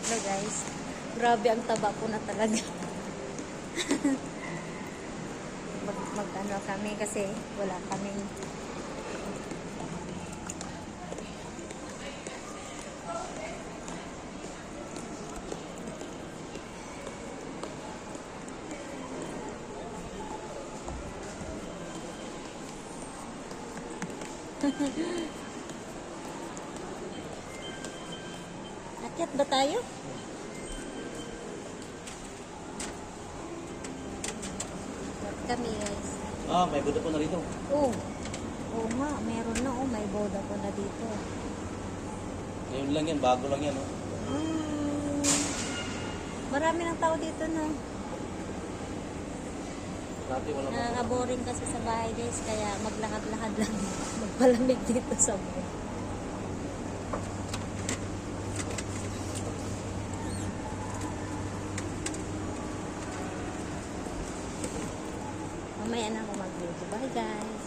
Hello guys. Grabe ang taba ko na talaga. Mag-ano kami kasi wala kaming Akyat ba tayo? Kami guys. Ah, may budo po na rito. Oh. Oo nga, meron na oh, may boda po na dito. Ngayon lang yan, bago lang yan. Oh. Marami ng tao dito no. Dati wala pa. Nakaka-boring kasi sa bahay guys, kaya maglakad-lakad lang. Magpalamig dito sa bahay. Mamaya na ako mag-video. Bye guys!